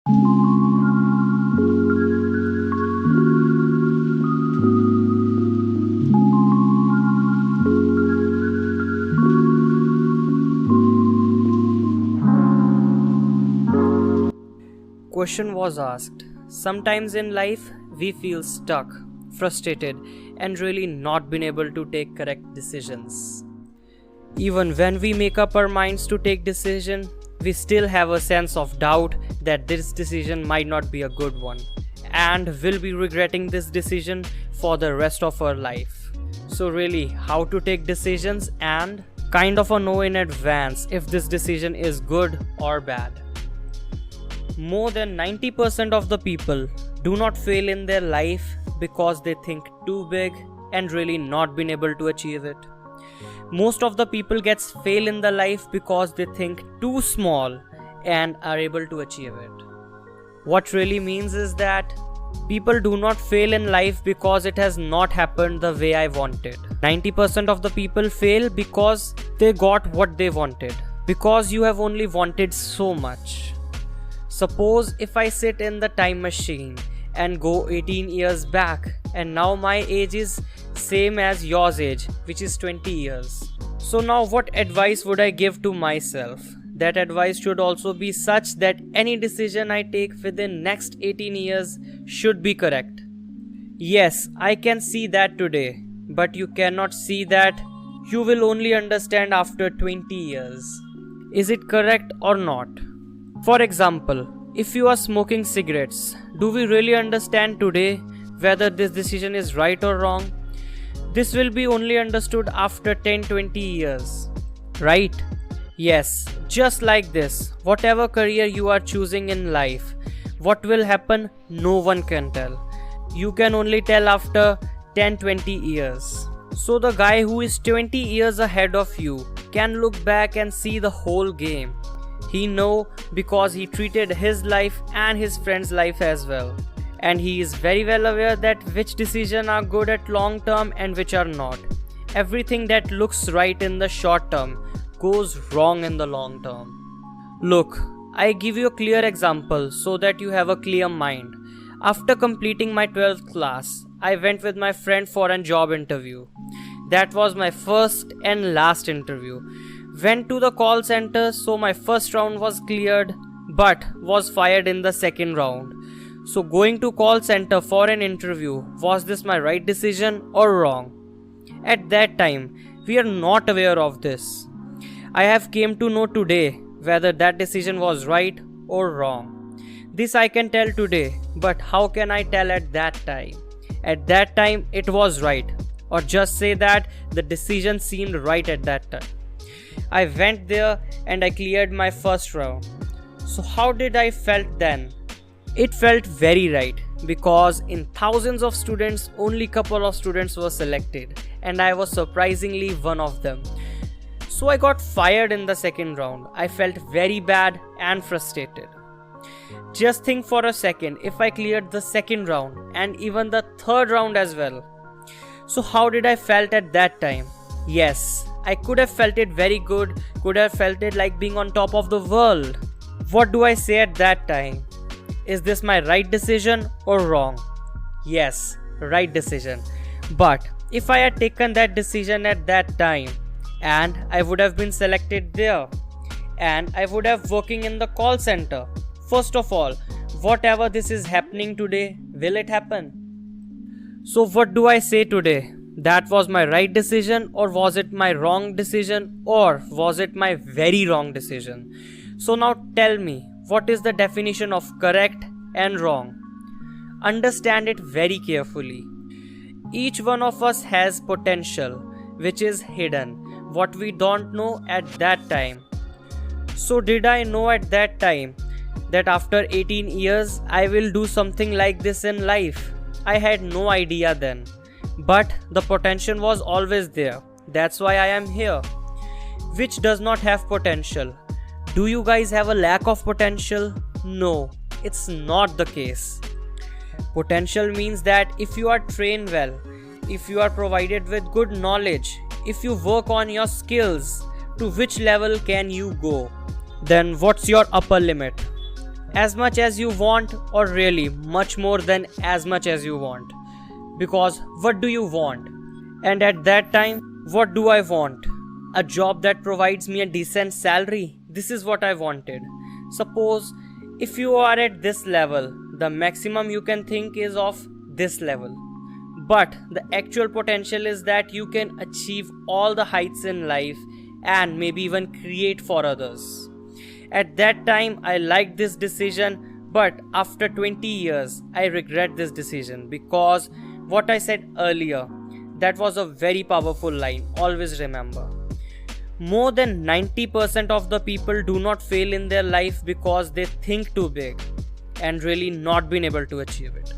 Question was asked. Sometimes in life we feel stuck, frustrated, and really not been able to take correct decisions. Even when we make up our minds to take decision, we still have a sense of doubt that this decision might not be a good one and will be regretting this decision for the rest of our life. So really, how to take decisions and kind of know in advance if this decision is good or bad. More than 90% of the people do not fail in their life because they think too big and really not been able to achieve it. Most of the people gets fail in the life because they think too small and are able to achieve it. What really means is that people do not fail in life because it has not happened the way I wanted. 90% of the people fail because they got what they wanted. Because you have only wanted so much. Suppose if I sit in the time machine and go 18 years back and now my age is same as yours age, which is 20 years. So now what advice would I give to myself? That advice should also be such that any decision I take within next 18 years should be correct. Yes, I can see that today, but you cannot see that. You will only understand after 20 years. Is it correct or not? For example, if you are smoking cigarettes, do we really understand today whether this decision is right or wrong? This will be only understood after 10-20 years, right? Yes, just like this, whatever career you are choosing in life, what will happen, no one can tell. You can only tell after 10-20 years. So the guy who is 20 years ahead of you can look back and see the whole game. He know because he treated his life and his friend's life as well. And he is very well aware that which decisions are good at long term and which are not. Everything that looks right in the short term goes wrong in the long term. Look, I give you a clear example so that you have a clear mind. After completing my 12th class, I went with my friend for a job interview. That was my first and last interview. Went to the call center, so my first round was cleared but was fired in the second round. So going to call center for an interview, was this my right decision or wrong? At that time, we are not aware of this. I have came to know today whether that decision was right or wrong. This I can tell today, but how can I tell at that time? At that time it was right, or just say that the decision seemed right at that time. I went there and I cleared my first round. So how did I felt then? It felt very right because in thousands of students, only couple of students were selected and I was surprisingly one of them. So I got fired in the second round. I felt very bad and frustrated. Just think for a second if I cleared the second round and even the third round as well. So how did I felt at that time? Yes, I could have felt it very good, could have felt it like being on top of the world. What do I say at that time? Is this my right decision or wrong? Yes, right decision. But if I had taken that decision at that time and I would have been selected there and I would have working in the call center. First of all, whatever this is happening today, will it happen? So what do I say today? That was my right decision or was it my wrong decision or was it my very wrong decision? So now tell me, what is the definition of correct and wrong? Understand it very carefully. Each one of us has potential which is hidden, what we don't know at that time. So did I know at that time that after 18 years I will do something like this in life? I had no idea then. But the potential was always there. That's why I am here. Which does not have potential? Do you guys have a lack of potential? No, it's not the case. Potential means that if you are trained well, if you are provided with good knowledge, if you work on your skills, to which level can you go? Then what's your upper limit? as much as you want, or really much more than as much as you want. Because what do you want? And at that time, what do I want? A job that provides me a decent salary. This is what I wanted. Suppose if you are at this level, the maximum you can think is of this level. But the actual potential is that you can achieve all the heights in life and maybe even create for others. At that time, I liked this decision, but after 20 years, I regret this decision because what I said earlier, that was a very powerful line. Always remember. More than 90% of the people do not fail in their life because they think too big and really not been able to achieve it.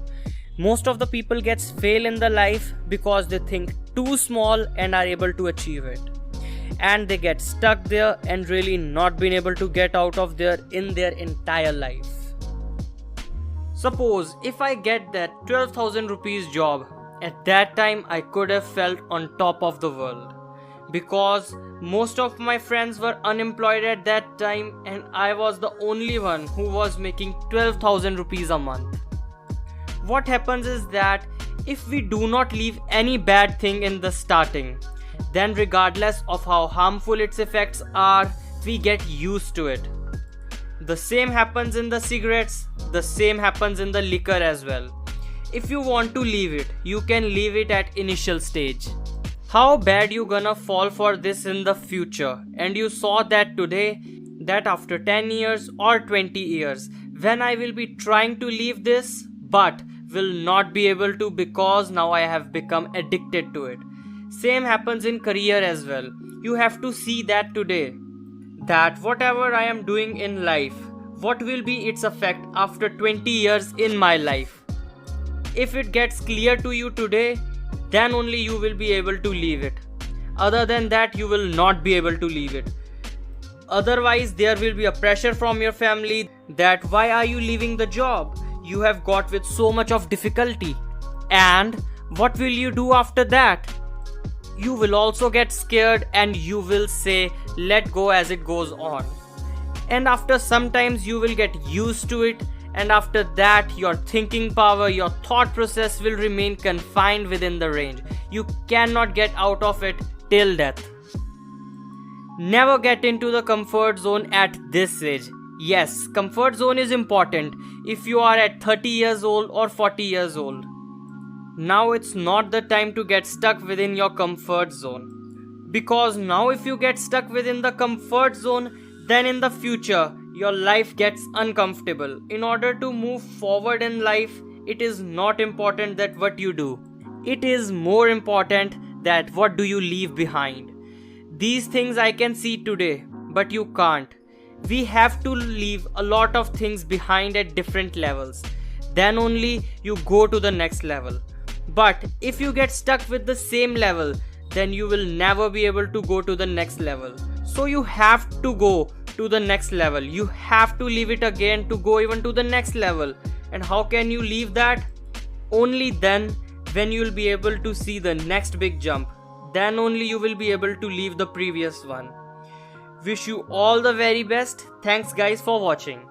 Most of the people gets fail in the life because they think too small and are able to achieve it. And they get stuck there and really not been able to get out of there in their entire life. Suppose if I get that 12,000 rupees job, at that time I could have felt on top of the world. Because most of my friends were unemployed at that time and I was the only one who was making 12,000 rupees a month. What happens is that if we do not leave any bad thing in the starting, then regardless of how harmful its effects are, we get used to it. The same happens in the cigarettes, the same happens in the liquor as well. If you want to leave it, you can leave it at initial stage. How bad you gonna fall for this in the future? And you saw that today, that after 10 years or 20 years, when I will be trying to leave this, but will not be able to because now I have become addicted to it. Same happens in career as well. You have to see that today, that whatever I am doing in life, what will be its effect after 20 years in my life. If it gets clear to you today, then only you will be able to leave it. Other than that, you will not be able to leave it. Otherwise, there will be a pressure from your family that why are you leaving the job? You have got with so much of difficulty. And what will you do after that? You will also get scared and you will say, let go as it goes on. And after sometimes you will get used to it, and after that your thinking power, your thought process will remain confined within the range. You cannot get out of it till death. Never get into the comfort zone at this age. Yes, comfort zone is important if you are at 30 years old or 40 years old. Now it's not the time to get stuck within your comfort zone. Because now if you get stuck within the comfort zone, then in the future, your life gets uncomfortable. In order to move forward in life, it is not important that what you do. It is more important that what do you leave behind. These things I can see today, but you can't. We have to leave a lot of things behind at different levels. Then only you go to the next level. But if you get stuck with the same level, then you will never be able to go to the next level. So you have to go to the next level. You have to leave it again to go even to the next level. And how can you leave that? Only then when you will be able to see the next big jump. Then only you will be able to leave the previous one. Wish you all the very best. Thanks guys for watching.